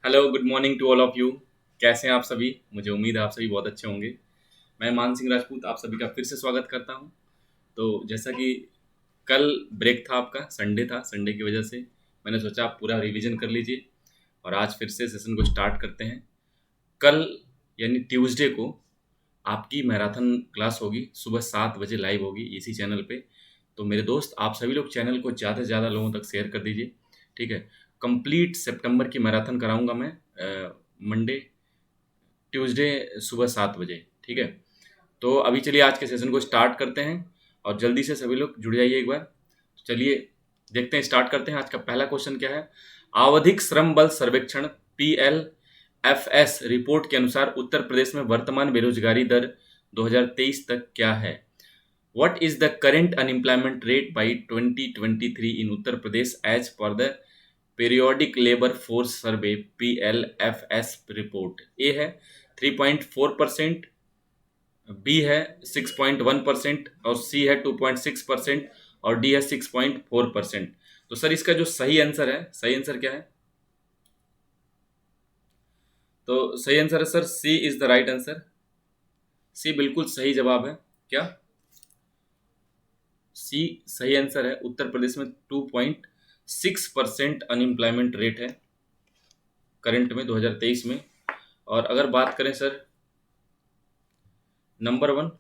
Hello, good morning to all of you. कैसे हैं आप सभी? मुझे उम्मीद है आप सभी बहुत अच्छे होंगे। मैं मान सिंह राजपूत आप सभी का फिर से स्वागत करता हूं। तो जैसा कि कल ब्रेक था, आपका संडे था, संडे की वजह से मैंने सोचा आप पूरा रिवीजन कर लीजिए और आज फिर से सेशन को स्टार्ट करते हैं। कल यानी ट्यूसडे को आपकी मैराथन क्लास होगी, सुबह 7 बजे लाइव होगी इसी चैनल पे। तो मेरे दोस्त, आप सभी लोग चैनल को ज़्यादा से ज़्यादा लोगों तक शेयर कर दीजिए। ठीक है। कंप्लीट सितंबर की मैराथन कराऊंगा मैं मंडे ट्यूसडे सुबह 7 बजे। ठीक है। तो अभी चलिए आज के सेशन को स्टार्ट करते हैं और जल्दी से सभी लोग जुड़ जाइए एक बार। तो चलिए देखते हैं, स्टार्ट करते हैं। आज का पहला क्वेश्चन क्या है? आवधिक श्रम बल सर्वेक्षण PLFS रिपोर्ट के अनुसार उत्तर प्रदेश में वर्तमान बेरोजगारी दर 2023 तक क्या है? What is the current unemployment rate by 2023 in Uttar Pradesh as per the Periodic Labor Force Survey PLFS report? A है 3.4%, बी है 6.1% और सी है 2.6% और डी है 6.4%। तो सर इसका जो सही आंसर है, सही आंसर क्या है? तो सही आंसर है sir, C is the right answer. C बिल्कुल सही जवाब है। क्या? सी सही आंसर है। उत्तर प्रदेश में 2.6% अनएम्प्लॉयमेंट रेट है करंट में 2023 में। और अगर बात करें sir, number one,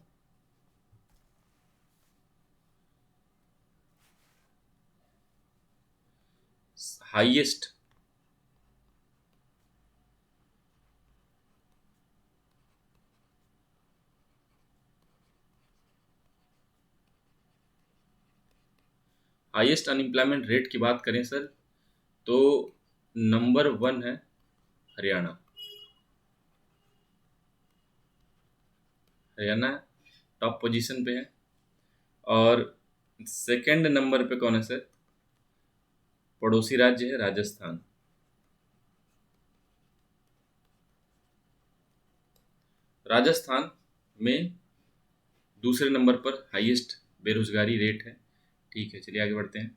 highest highest unemployment rate की बात करें सर, तो नंबर वन है हरियाणा। हरियाणा टॉप पोजीशन पे है। और सेकंड नंबर पे कौन है सर? पड़ोसी राज्य है राजस्थान। राजस्थान में दूसरे नंबर पर हाईएस्ट बेरोजगारी रेट है। ठीक है, चलिए आगे बढ़ते हैं।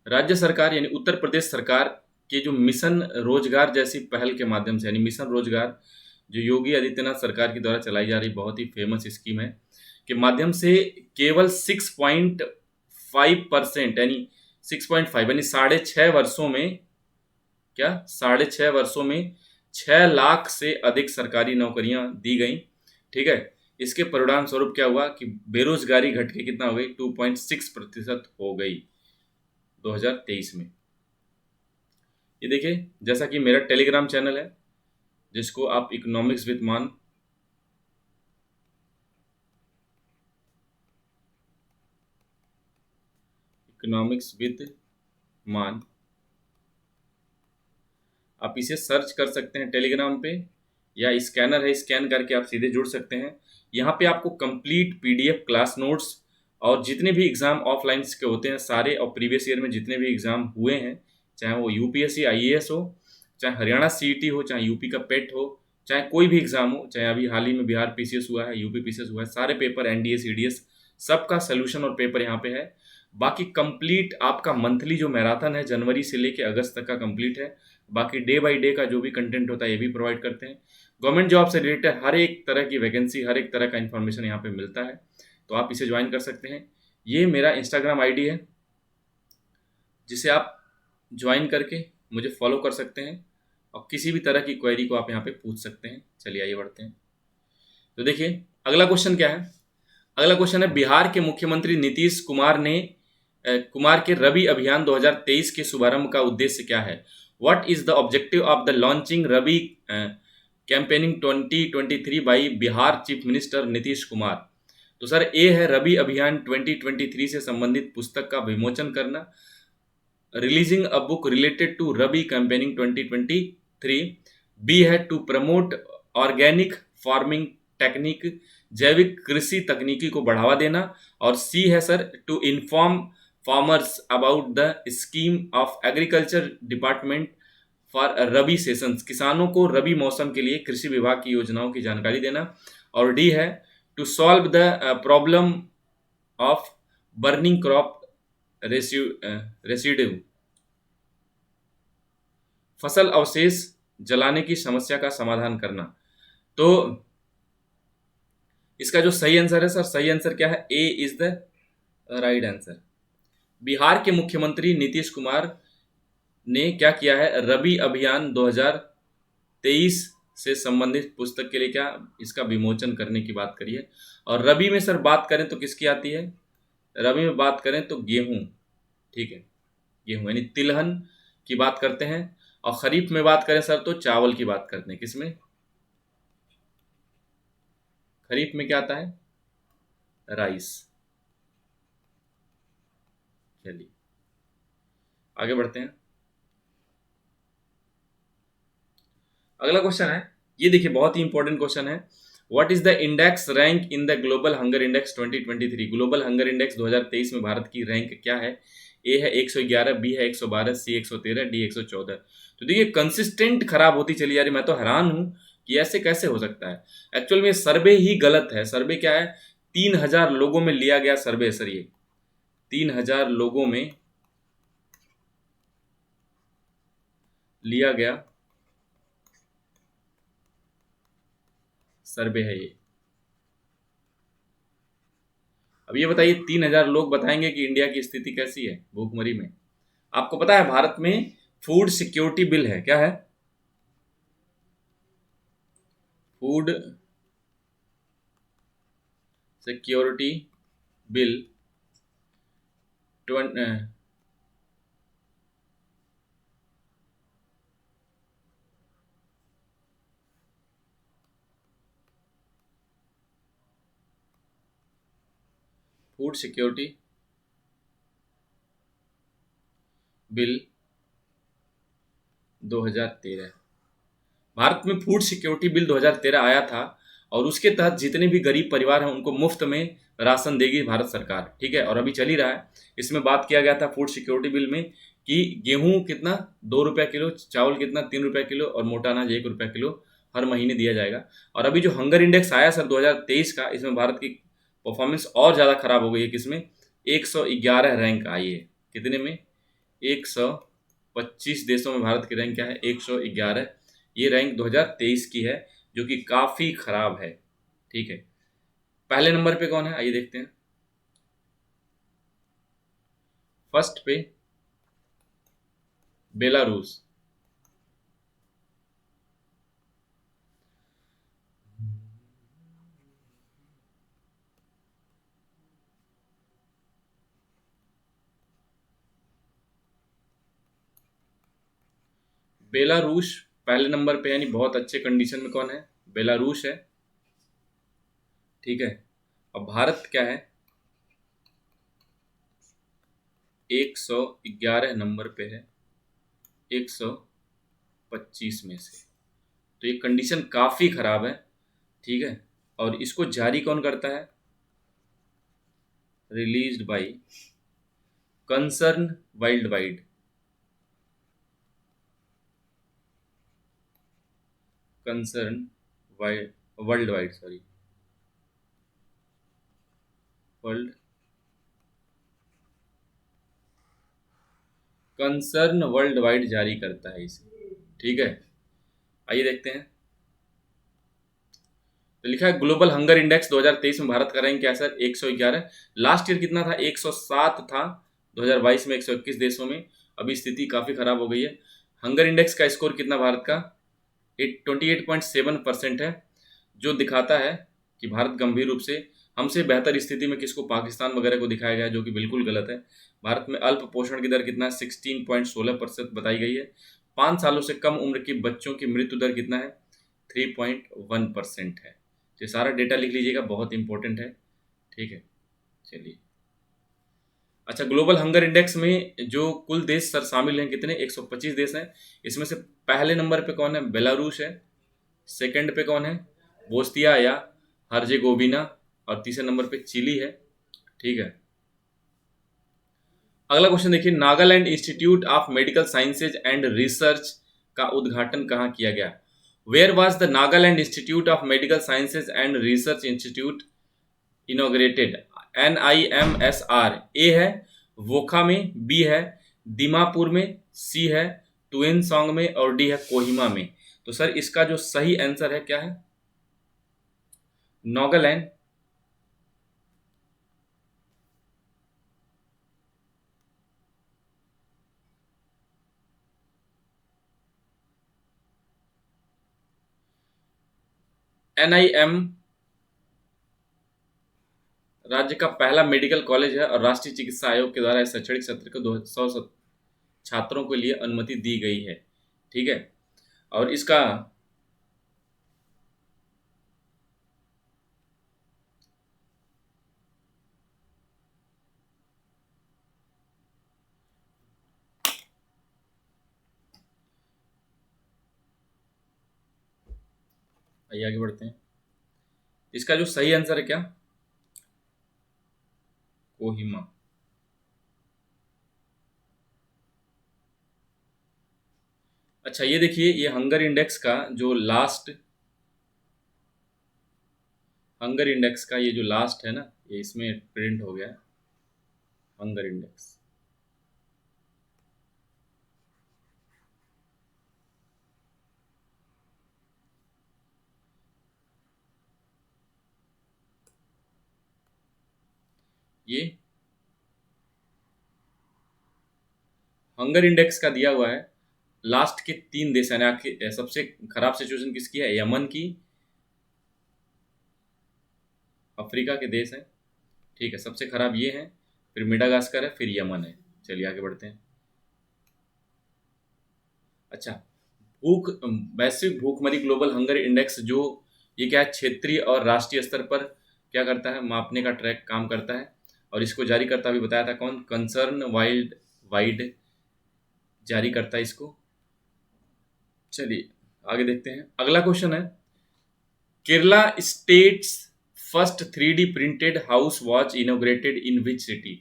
राज्य सरकार यानी उत्तर प्रदेश सरकार के जो मिशन रोजगार जैसी पहल के माध्यम से, यानी मिशन रोजगार जो योगी आदित्यनाथ सरकार के द्वारा चलाई जा रही बहुत ही फेमस स्कीम है, के माध्यम से केवल 6.5% यानी 6.5 यानी 6.5 वर्षों में, क्या 6.5 वर्षों में 6 लाख से अधिक सरकारी नौकरियां दी गई। ठीक है। इसके परिणाम स्वरूप क्या हुआ कि बेरोजगारी घट के कितना हो गई? 2.6% हो गई 2023 में। ये देखिए, जैसा कि मेरा टेलीग्राम चैनल है जिसको आप इकोनॉमिक्स विद मान, आप इसे सर्च कर सकते हैं टेलीग्राम पे, या स्कैनर है, स्कैन करके आप सीधे जुड़ सकते हैं। यहाँ पे आपको कंप्लीट PDF क्लास नोट्स और जितने भी एग्ज़ाम ऑफलाइन के होते हैं सारे, और प्रीवियस ईयर में जितने भी एग्ज़ाम हुए हैं, चाहे वो UPSC IAS हो, चाहे हरियाणा CET हो, चाहे यूपी का पेट हो, चाहे कोई भी एग्ज़ाम हो, चाहे अभी हाल ही में बिहार PCS हुआ है, यूपी PCS हुआ है, सारे पेपर NDA CDS सबका सोल्यूशन और पेपर यहाँ पे है। बाकी कंप्लीट आपका मंथली जो मैराथन है जनवरी से लेके अगस्त तक का कंप्लीट है। बाकी डे बाय डे का जो भी कंटेंट होता है ये भी प्रोवाइड करते हैं। गवर्नमेंट जॉब से रिलेटेड हर एक तरह की वैकेंसी, हर एक तरह का इन्फॉर्मेशन यहाँ पे मिलता है। तो आप इसे ज्वाइन कर सकते हैं। ये मेरा इंस्टाग्राम आईडी है जिसे आप ज्वाइन करके मुझे फॉलो कर सकते हैं और किसी भी तरह की क्वेरी को आप यहाँ पे पूछ सकते हैं। चलिए आइए बढ़ते हैं। तो देखिए अगला क्वेश्चन क्या है। अगला क्वेश्चन है, बिहार के मुख्यमंत्री नीतीश कुमार के रबी अभियान 2023 के शुभारंभ का उद्देश्य क्या है? What is the objective of the launching rabi campaigning 2023 by Bihar chief minister Nitish Kumar? तो सर ए है रबी अभियान 2023 से संबंधित पुस्तक का विमोचन करना, releasing a book related to rabi campaigning 2023। B है to promote organic farming technique, जैविक कृषि तकनीकी को बढ़ावा देना। और सी है sir to inform farmers about the scheme of agriculture department for rabi sessions, किसानों को रबी मौसम के लिए कृषि विभाग की योजनाओं की जानकारी देना। और डी है to solve the problem of burning crop residue. फसल अवशेष जलाने की समस्या का समाधान करना। तो इसका जो सही आंसर है सर, सही आंसर क्या है? A is the right answer. Bihar के मुख्यमंत्री नीतीश कुमार ने क्या किया है? रबी अभियान 2023 से संबंधित पुस्तक के लिए क्या इसका विमोचन करने की बात करी है। और रबी में सर बात करें तो किसकी आती है? रबी में बात करें तो गेहूं, ठीक है, गेहूं यानी तिलहन की बात करते हैं। और खरीफ में बात करें सर तो चावल की बात करते हैं। किसमें? खरीफ में क्या आता है? राइस। चलिए आगे बढ़ते हैं। अगला क्वेश्चन है, ये देखिए बहुत ही इंपॉर्टेंट क्वेश्चन है। What is the index rank in the global hunger index 2023? Global hunger index 2023 में भारत की रैंक क्या है? ए है 111, बी है 112, सी 113, डी 114। तो देखिए कंसिस्टेंट खराब होती चली जा रही। मैं तो हैरान हूं कि ऐसे कैसे हो सकता है। एक्चुअल में सर्वे ही गलत है। सर्वे क्या है? 3000 लोगों में लिया गया सर्वे सर, ये 3000 लोगों में लिया गया सर्वे है ये। अब ये बताइए 3000 लोग बताएंगे कि इंडिया की स्थिति कैसी है भूखमरी में। आपको पता है भारत में फूड सिक्योरिटी बिल है, क्या है? Food security bill food security bill 2013। Bharat में फूड सिक्योरिटी बिल 2013 आया था और उसके तहत जितने भी गरीब परिवार हैं उनको मुफ्त में राशन देगी भारत सरकार, ठीक है। और अभी चल ही रहा है। इसमें बात किया गया था फूड सिक्योरिटी बिल में कि गेहूं कितना 2 रुपया किलो, चावल कितना 3 रुपया किलो और मोटा अनाज 1 रुपया किलो हर महीने दिया जाएगा। और अभी जो हंगर इंडेक्स आया सर 2023 का, इसमें भारत की परफॉर्मेंस और ज़्यादा खराब हो गई है। किसमें? 111 रैंक आई है। कितने में? 125 देशों में भारत की रैंक क्या है? 111। ये रैंक 2023 की है जो कि काफ़ी खराब है, ठीक है। पहले नंबर पे कौन है? आइए देखते हैं। फर्स्ट पे बेलारूस। बेलारूस पहले नंबर पे यानी बहुत अच्छे कंडीशन में कौन है? बेलारूस है, ठीक है। और भारत क्या है? 111 नंबर पे है 125 में से। तो ये कंडीशन काफ़ी खराब है, ठीक है। और इसको जारी कौन करता है? Released by concern world wide. Concern world wide, sorry, world concern world wide जारी करता है इसे, ठीक है। आइए देखते हैं। तो लिखा है ग्लोबल हंगर इंडेक्स 2023 में भारत का रैंक क्या है सर? 111। लास्ट ईयर कितना था? 107 था 2022 में 121 देशों में। अभी स्थिति काफ़ी खराब हो गई है। हंगर इंडेक्स का स्कोर कितना भारत का? 28.7% है, जो दिखाता है कि भारत गंभीर रूप से हमसे बेहतर स्थिति में किसको? पाकिस्तान वगैरह को दिखाया गया है, जो कि बिल्कुल गलत है। भारत में अल्प पोषण की दर कितना है? 16.16% बताई गई है। 5 सालों से कम उम्र के बच्चों की मृत्यु दर कितना है? 3.1% है। ये सारा डेटा लिख लीजिएगा, बहुत इंपॉर्टेंट है, ठीक है। चलिए, अच्छा, ग्लोबल हंगर इंडेक्स में जो कुल देश सर शामिल हैं कितने? 125 देश हैं। इसमें से पहले नंबर पे कौन है? बेलारूस है। सेकंड पे कौन है? बोस्निया या हर्जेगोविना। और तीसरे नंबर पे चिली है, ठीक है। अगला क्वेश्चन देखिए, Nagaland institute of medical sciences and research का उद्घाटन कहाँ किया गया? Where was the Nagaland institute of medical sciences and research institute inaugurated? NIMSR। A है वोखा में, बी है दीमापुर में, सी है तुएनसांग में और डी है कोहिमा में। तो सर इसका जो सही आंसर है क्या है? नागालैंड। NIM राज्य का पहला मेडिकल कॉलेज है और राष्ट्रीय चिकित्सा आयोग के द्वारा इस शैक्षणिक सत्र को 200 छात्रों के लिए अनुमति दी गई है। ठीक है, और इसका आइए आगे बढ़ते हैं। इसका जो सही आंसर है क्या? कोहिमा। अच्छा ये देखिए, ये हंगर इंडेक्स का जो लास्ट, हंगर इंडेक्स का ये जो लास्ट है ना, ये इसमें प्रिंट हो गया है, हंगर इंडेक्स। ये हंगर इंडेक्स का दिया हुआ है, लास्ट के 3 देश है। आखिर सबसे खराब सिचुएशन किसकी है? यमन की, अफ्रीका के देश हैं। ठीक है, सबसे खराब ये है, फिर मिडागास्कर है, फिर यमन है। चलिए आगे बढ़ते हैं। अच्छा, भूख वैश्विक भूखमरी ग्लोबल हंगर इंडेक्स, जो ये क्या है, क्षेत्रीय और राष्ट्रीय स्तर पर क्या करता है, मापने का ट्रैक काम करता है। और इसको जारी करता भी बताया था कौन? कंसर्न वाइल्ड वाइड जारी करता है इसको। चलिए आगे देखते हैं। अगला क्वेश्चन है, Kerala states first 3D printed house was inaugurated in which city?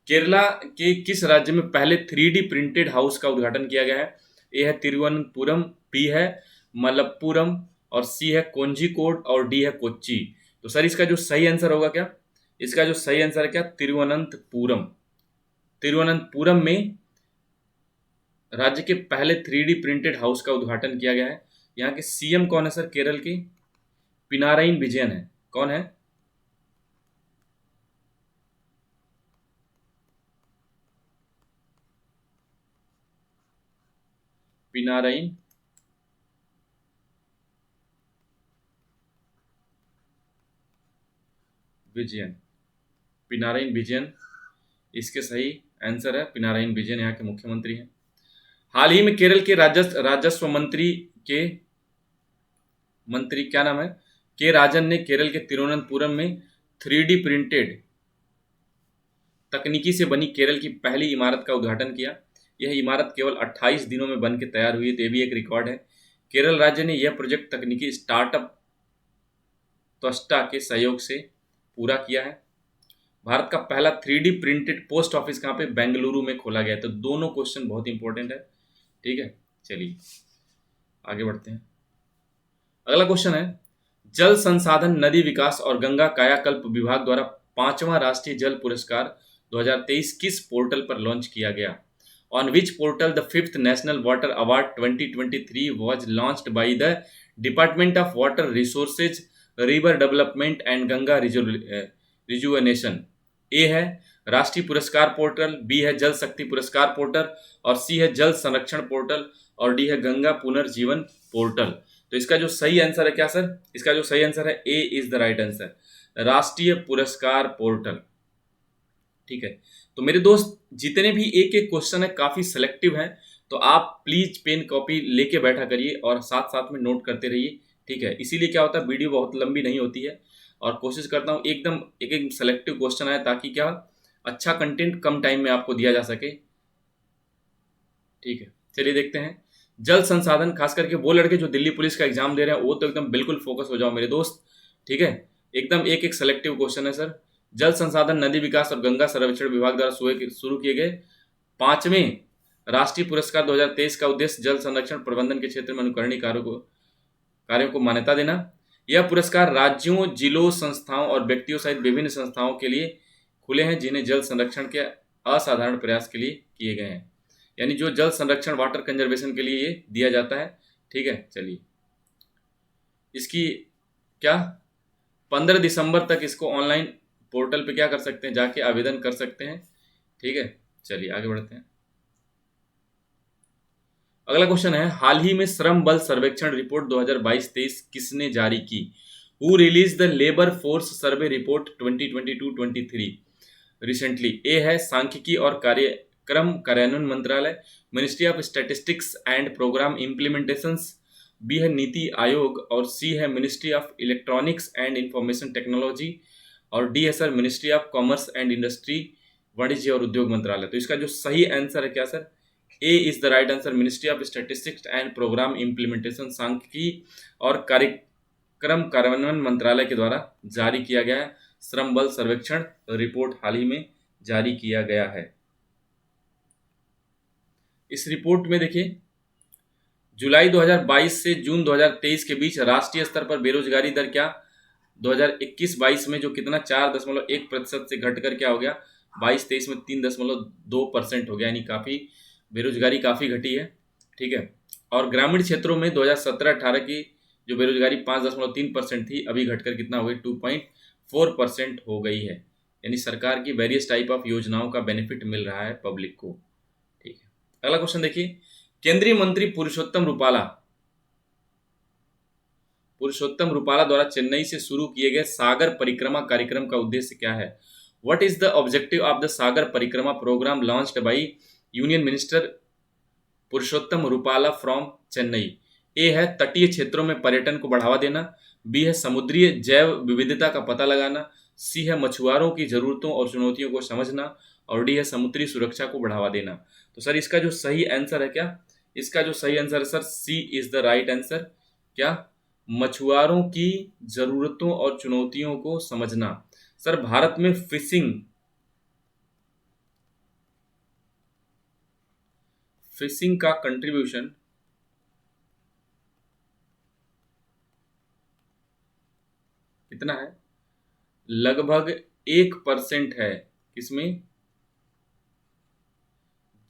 Kerala के किस राज्य में पहले 3D प्रिंटेड हाउस का उद्घाटन किया गया है? ए है तिरुवनंतपुरम, बी है मलप्पुरम, और सी है कोझिकोड, और डी है कोच्चि। तो सर इसका जो सही आंसर होगा क्या? इसका जो सही आंसर है क्या? तिरुवनंतपुरम। तिरुवनंतपुरम में राज्य के पहले 3D प्रिंटेड हाउस का उद्घाटन किया गया है। यहाँ के CM कौन है सर केरल के? पिनाराई विजयन है। कौन है? पिनाराई विजयन। पिनाराई विजयन इसके सही आंसर है। पिनाराई विजयन यहाँ के मुख्यमंत्री हैं। हाल ही में केरल के राजस्व मंत्री क्या नाम है? के राजन ने केरल के तिरुवनंतपुरम में 3D प्रिंटेड तकनीकी से बनी केरल की पहली इमारत का उद्घाटन किया। यह इमारत केवल 28 दिनों में बन के तैयार हुई, तो यह भी एक रिकॉर्ड है। केरल राज्य ने यह प्रोजेक्ट तकनीकी स्टार्टअप त्वष्टा के सहयोग से पूरा किया है। भारत का पहला 3D प्रिंटेड पोस्ट ऑफिस कहाँ पे? बेंगलुरु में खोला गया है। तो दोनों क्वेश्चन बहुत इंपॉर्टेंट है। ठीक है, चलिए आगे बढ़ते हैं। अगला क्वेश्चन है, जल संसाधन, नदी विकास और गंगा कायाकल्प विभाग द्वारा 5वां राष्ट्रीय जल पुरस्कार 2023 किस पोर्टल पर लॉन्च किया गया? On which portal the 5th national water award 2023 was launched by the department of water resources, river development and Ganga rejuvenation? A है राष्ट्रीय पुरस्कार पोर्टल, बी है जल शक्ति पुरस्कार पोर्टल, और सी है जल संरक्षण पोर्टल, और डी है गंगा पुनर्जीवन पोर्टल। तो इसका जो सही आंसर है क्या सर? इसका जो सही आंसर है, A is the right answer, राष्ट्रीय पुरस्कार पोर्टल। ठीक है, तो मेरे दोस्त जितने भी एक एक क्वेश्चन है काफी सिलेक्टिव हैं, तो आप प्लीज पेन कॉपी लेके बैठा करिए और साथ साथ में नोट करते रहिए। ठीक है, इसीलिए क्या होता है, वीडियो बहुत लंबी नहीं होती है और कोशिश करता हूँ एकदम एक एक सेलेक्टिव क्वेश्चन आए, ताकि क्या अच्छा कंटेंट कम टाइम में आपको दिया जा सके। ठीक है, चलिए देखते हैं। जल संसाधन, खास करके वो लड़के जो दिल्ली पुलिस का एग्जाम दे रहे हैं, वो तो एकदम बिल्कुल फोकस हो जाओ मेरे दोस्त। ठीक है, एकदम एक एक सेलेक्टिव क्वेश्चन है सर। जल संसाधन, नदी विकास और गंगा सर्वेक्षण विभाग द्वारा शुरू किए गए 5वें राष्ट्रीय पुरस्कार 2023 का उद्देश्य जल संरक्षण प्रबंधन के क्षेत्र में अनुकरणीय कार्यों को मान्यता देना। यह पुरस्कार राज्यों, जिलों, संस्थाओं और व्यक्तियों सहित विभिन्न संस्थाओं के लिए खुले हैं जिन्हें जल संरक्षण के असाधारण प्रयास के लिए किए गए हैं। यानी जो जल संरक्षण वाटर कंजर्वेशन के लिए ये दिया जाता है। ठीक है, चलिए इसकी क्या 15 दिसंबर तक इसको ऑनलाइन पोर्टल पे क्या कर सकते हैं, जाके आवेदन कर सकते हैं। ठीक है, चलिए आगे बढ़ते हैं। अगला क्वेश्चन है, हाल ही में श्रम बल सर्वेक्षण रिपोर्ट 2022-23 किसने जारी की? Who release the labour force survey report 2022-23 recently? A है सांख्यिकी और कार्यक्रम कार्यान्वयन मंत्रालय, ministry of statistics and programme implementations, B है नीति आयोग, और सी है ministry of electronics and information technology, और डी है sir ministry of commerce and industry, वाणिज्य और उद्योग मंत्रालय। तो इसका जो सही आंसर है क्या sir? A is the right answer, ministry of statistics and programme implementation, सांख्यिकी और कार्यक्रम कार्यान्वयन मंत्रालय के द्वारा जारी किया गया है। श्रम बल सर्वेक्षण रिपोर्ट हाल ही में जारी किया गया है। इस रिपोर्ट में देखिए, जुलाई 2022 से जून 2023 के बीच राष्ट्रीय स्तर पर बेरोजगारी दर क्या 2021-22 में जो कितना 4.1% से घटकर क्या हो गया 22-23 में 3.2% हो गया, यानी काफ़ी बेरोजगारी काफ़ी घटी है। ठीक है, और ग्रामीण क्षेत्रों में 2017-18 की जो बेरोजगारी 5.3% थी, अभी घटकर कितना हो गई 2.4% हो गई है। यानी सरकार की वेरियस टाइप ऑफ योजनाओं का बेनिफिट मिल रहा है पब्लिक को। ठीक है, अगला क्वेश्चन देखिए, केंद्रीय मंत्री पुरुषोत्तम रुपाला द्वारा चेन्नई से शुरू किए गए सागर परिक्रमा कार्यक्रम का उद्देश्य क्या है? What is the objective of the Sagar Parikrama programme launched by union minister Purushottam Rupala from Chennai? A है तटीय क्षेत्रों में पर्यटन को बढ़ावा देना, बी है समुद्री जैव विविधता का पता लगाना, सी है मछुआरों की जरूरतों और चुनौतियों को समझना, और डी है समुद्री सुरक्षा को बढ़ावा देना। तो सर इसका जो सही आंसर है क्या? इसका जो सही आंसर है sir C is the right answer. क्या? मछुआरों की जरूरतों और चुनौतियों को समझना। सर भारत में फिशिंग का कंट्रीब्यूशन कितना है? लगभग 1% है। किसमें?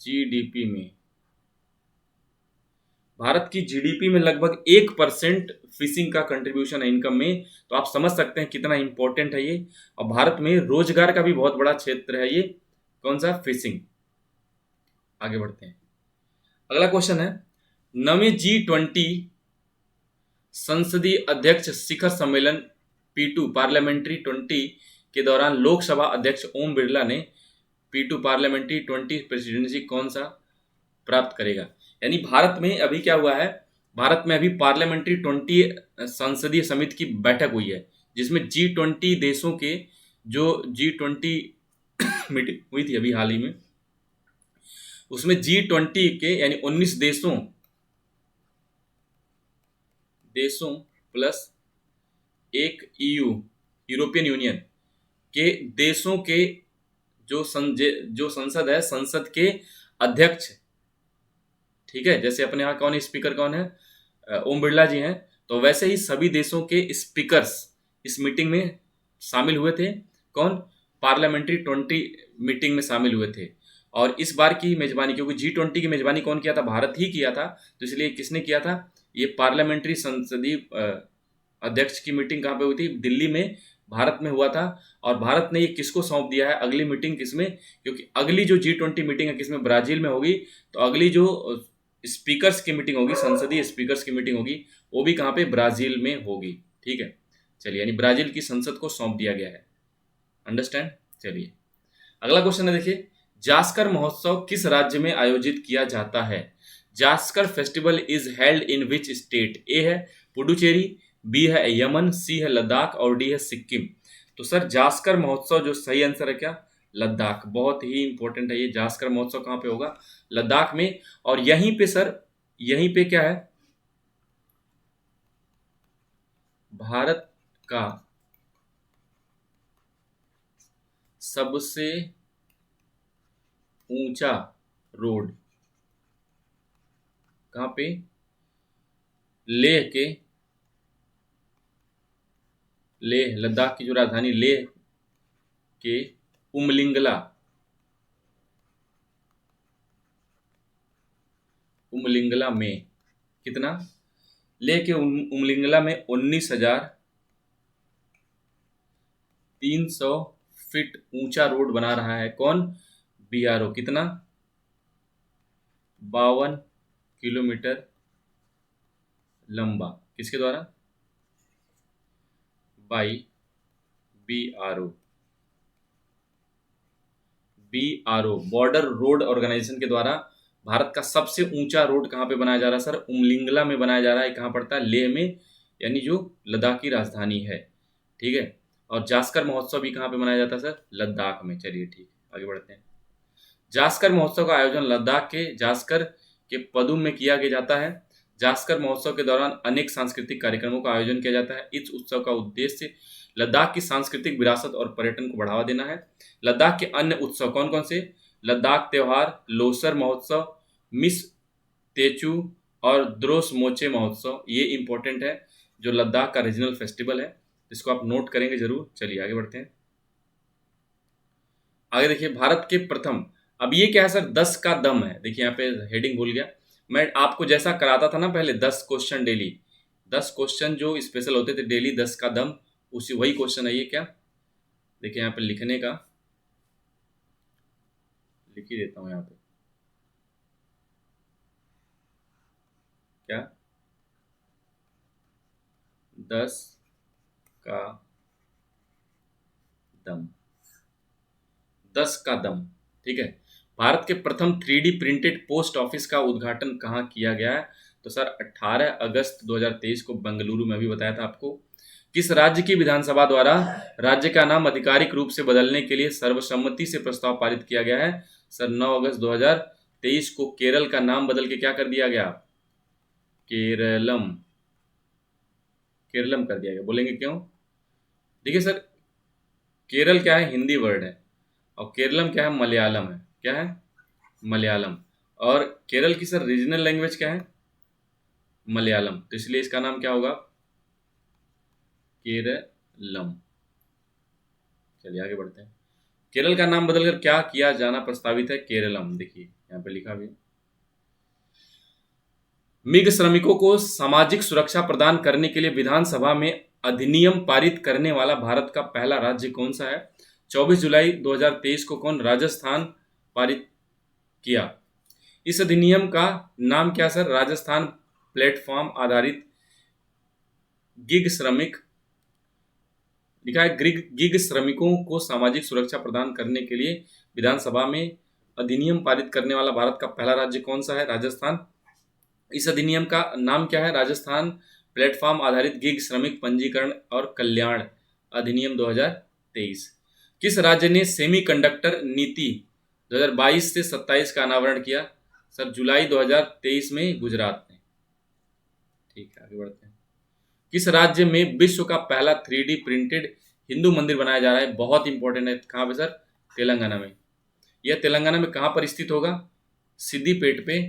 जीडीपी में। भारत की जीडीपी में लगभग 1% फिशिंग का कंट्रीब्यूशन है इनकम में। तो आप समझ सकते हैं कितना इंपॉर्टेंट है ये, और भारत में रोजगार का भी बहुत बड़ा क्षेत्र है ये। कौन सा? फिशिंग। आगे बढ़ते हैं। अगला क्वेश्चन है, नवें G20 संसदीय अध्यक्ष शिखर सम्मेलन P2 पार्लियामेंट्री 20 के दौरान लोकसभा अध्यक्ष ओम बिरला ने P2 पार्लियामेंट्री 20 प्रेसिडेंसी कौन सा प्राप्त करेगा? यानी भारत में अभी क्या हुआ है, भारत में अभी पार्लियामेंट्री 20 संसदीय समिति की बैठक हुई है, जिसमें G20 देशों के जो G20 मीटिंग हुई थी अभी हाल ही में, उसमें G20 के यानी 19 देशों प्लस एक यूरोपियन यूनियन के देशों के जो संसद है, संसद के अध्यक्ष। ठीक है, जैसे अपने यहाँ कौन स्पीकर कौन है? ओम बिरला जी हैं। तो वैसे ही सभी देशों के स्पीकर्स इस मीटिंग में शामिल हुए थे। कौन? पार्लियामेंट्री 20 मीटिंग में शामिल हुए थे। और इस बार की मेजबानी, क्योंकि G20 की मेजबानी कौन किया था? भारत ही किया था। तो इसलिए किसने किया था? ये पार्लियामेंट्री संसदीय अध्यक्ष की मीटिंग कहाँ पे हुई थी? दिल्ली में, भारत में हुआ था। और भारत ने ये किसको सौंप दिया है अगली मीटिंग? किसमें? क्योंकि अगली जो G20 मीटिंग है किसमें? ब्राजील में होगी। तो अगली जो स्पीकर्स की मीटिंग होगी, संसदीय स्पीकर्स की मीटिंग होगी, वो भी कहाँ पे? ब्राजील में होगी। ठीक है, चलिए, यानी ब्राजील की संसद को सौंप दिया गया है। अंडरस्टैंड? चलिए अगला क्वेश्चन है, देखिए, जास्कर महोत्सव किस राज्य में आयोजित किया जाता है? Zanskar festival is held in which state? A है पुडुचेरी, बी है यमन, सी है लद्दाख, और डी है सिक्किम। तो सर जास्कर महोत्सव जो सही आंसर है क्या? लद्दाख। बहुत ही इंपॉर्टेंट है ये। जास्कर महोत्सव कहाँ पे होगा? लद्दाख में। और यहीं पे सर, यहीं पे क्या है, भारत का सबसे ऊंचा रोड कहाँ पे? लेह लद्दाख की जो राजधानी लेह के उमलिंगला उमलिंगला में कितना? लेह के उमलिंगला में 19,300 फीट ऊंचा रोड बना रहा है कौन? बीआरओ। कितना? 52 किलोमीटर लंबा। किसके द्वारा? By BRO. BRO border road organisation के द्वारा भारत का सबसे ऊंचा रोड कहाँ पे बनाया जा रहा है सर? उमलिंगला में बनाया जा रहा है। कहाँ पड़ता है? लेह में, यानी जो लद्दाख की राजधानी है। ठीक है। और जास्कर महोत्सव भी कहाँ पे मनाया जाता है सर? लद्दाख में। चलिए ठीक है, आगे बढ़ते हैं। जास्कर महोत्सव का आयोजन लद्दाख के जास्कर के पदुम में किया गया जाता है। जास्कर महोत्सव के दौरान अनेक सांस्कृतिक कार्यक्रमों का आयोजन किया जाता है। इस उत्सव का उद्देश्य लद्दाख की सांस्कृतिक विरासत और पर्यटन को बढ़ावा देना है। लद्दाख के अन्य उत्सव कौन कौन से? लद्दाख त्योहार, लोसर महोत्सव, मिस तेचू और द्रोस मोचे महोत्सव, ये इंपॉर्टेंट है, जो लद्दाख का रीजनल फेस्टिवल है, इसको आप नोट करेंगे जरूर। चलिए आगे बढ़ते हैं। आगे देखिए, भारत के प्रथम, अब ये क्या है सर? 10 का दम है। देखिए यहाँ पे हेडिंग भूल गया मैं। आपको जैसा कराता था ना पहले, 10 क्वेश्चन डेली, 10 क्वेश्चन जो स्पेशल होते थे डेली, 10 का दम, उसी वही क्वेश्चन है ये। क्या? देखिए यहाँ पे लिखने का, लिख ही देता हूँ यहाँ पे। क्या? 10 का दम, 10 का दम। ठीक है। भारत के प्रथम 3D प्रिंटेड पोस्ट ऑफिस का उद्घाटन कहाँ किया गया है? तो सर 18 अगस्त 2023 को बेंगलुरु में, भी बताया था आपको। किस राज्य की विधानसभा द्वारा राज्य का नाम आधिकारिक रूप से बदलने के लिए सर्वसम्मति से प्रस्ताव पारित किया गया है? सर 9 अगस्त 2023 को केरल का नाम बदल के क्या कर दिया गया? केरलम, केरलम कर दिया गया। बोलेंगे क्यों? देखिए सर, केरल क्या है? हिंदी वर्ड है। और केरलम क्या है? मलयालम है। क्या है? मलयालम। और केरल की सर रीजनल लैंग्वेज क्या है? मलयालम। तो इसलिए इसका नाम क्या होगा? केरलम। चलिए आगे बढ़ते हैं। केरल का नाम बदलकर क्या किया जाना प्रस्तावित है? केरलम। देखिए यहाँ पे लिखा भी है। मिग श्रमिकों को सामाजिक सुरक्षा प्रदान करने के लिए विधानसभा में अधिनियम पारित करने वाला भारत का पहला राज्य कौन सा है? 24 जुलाई 2023 को कौन? राजस्थान पारित किया। इस अधिनियम का नाम क्या सर? राजस्थान प्लेटफॉर्म आधारित गिग श्रमिक, लिखा है गिग श्रमिकों को सामाजिक सुरक्षा प्रदान करने के लिए विधानसभा में अधिनियम पारित करने वाला भारत का पहला राज्य कौन सा है? राजस्थान। इस अधिनियम का नाम क्या है? राजस्थान प्लेटफॉर्म आधारित गिग श्रमिक पंजीकरण और कल्याण अधिनियम 2023। किस राज्य ने सेमीकंडक्टर नीति 2022 से 27 का अनावरण किया? सर जुलाई 2023 में गुजरात ने। ठीक है, आगे बढ़ते हैं। किस राज्य में विश्व का पहला 3D प्रिंटेड हिंदू मंदिर बनाया जा रहा है? बहुत इंपॉर्टेंट है। कहाँ पे सर? तेलंगाना में। यह तेलंगाना में कहाँ पर स्थित होगा? सिद्दीपेट पे।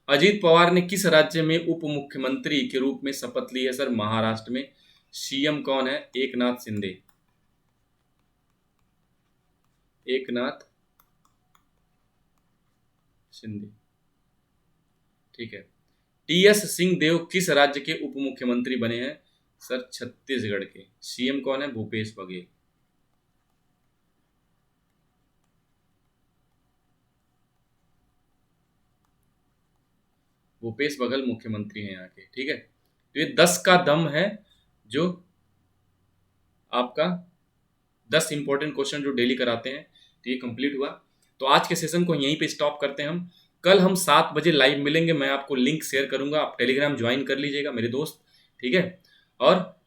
अजीत पवार ने किस राज्य में उप मुख्यमंत्री के रूप में शपथ ली है? सर महाराष्ट्र में। सीएम कौन है? एकनाथ शिंदे। एकनाथ शिंदे। ठीक है। टीएस सिंहदेव किस राज्य के उप मुख्यमंत्री बने हैं? सर छत्तीसगढ़ के। सीएम कौन है? भूपेश बघेल। भूपेश बघेल मुख्यमंत्री हैं यहाँ के। ठीक है। तो ये 10 का दम है, जो आपका 10 इंपॉर्टेंट क्वेश्चन जो डेली कराते हैं। तो ये कंप्लीट हुआ। तो आज के सेशन को यहीं पे स्टॉप करते हैं हम। कल हम 7 बजे लाइव मिलेंगे। मैं आपको लिंक शेयर करूंगा, आप टेलीग्राम ज्वाइन कर लीजिएगा मेरे दोस्त। ठीक है। और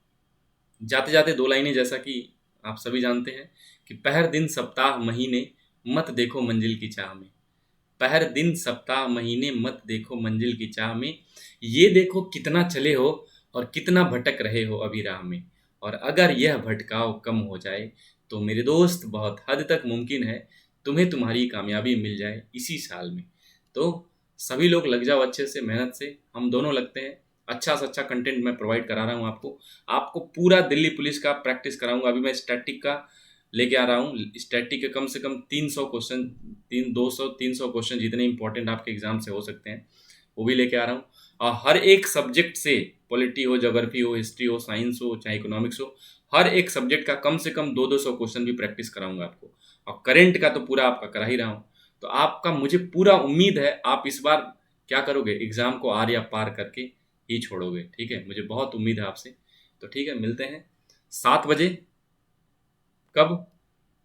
जाते जाते 2 लाइनें, जैसा कि आप सभी जानते हैं कि पहर दिन सप्ताह महीने मत देखो मंजिल की चाह में। पहर दिन सप्ताह महीने मत देखो मंजिल की चाह में, ये देखो कितना चले हो और कितना भटक रहे हो अभी राह में। और अगर यह भटकाव कम हो जाए तो मेरे दोस्त बहुत हद तक मुमकिन है तुम्हें तुम्हारी कामयाबी मिल जाए इसी साल में। तो सभी लोग लग जाओ अच्छे से, मेहनत से। हम दोनों लगते हैं। अच्छा से अच्छा कंटेंट मैं प्रोवाइड करा रहा हूँ आपको। आपको पूरा दिल्ली पुलिस का प्रैक्टिस कराऊंगा। अभी मैं स्टैटिक का लेके आ रहा हूँ। स्टैटिक के कम से कम 300 क्वेश्चन, 200-300 क्वेश्चन जितने इंपॉर्टेंट आपके एग्जाम से हो सकते हैं, वो भी लेके आ रहा हूँ। और हर एक सब्जेक्ट से, पॉलिटी हो, ज्योग्राफी हो, हिस्ट्री हो, साइंस हो, चाहे इकोनॉमिक्स हो, हर एक सब्जेक्ट का कम से कम 200-200 क्वेश्चन भी प्रैक्टिस कराऊंगा आपको। और करंट का तो पूरा आपका करा ही रहा हूँ। तो आपका मुझे पूरा उम्मीद है आप इस बार क्या करोगे, एग्जाम को आर या पार करके ही छोड़ोगे। ठीक है, मुझे बहुत उम्मीद है आपसे। तो ठीक है, मिलते हैं 7 बजे। कब?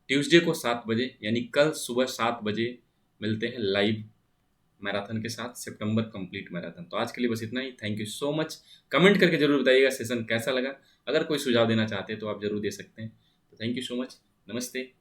ट्यूसडे को 7 बजे, यानी कल सुबह 7 बजे मिलते हैं लाइव मैराथन के साथ, सितंबर कंप्लीट मैराथन। तो आज के लिए बस इतना ही। Thank you so much. Comment करके जरूर बताइएगा सेशन कैसा लगा। अगर कोई सुझाव देना चाहते हैं तो आप जरूर दे सकते हैं। तो थैंक यू सो मच। नमस्ते।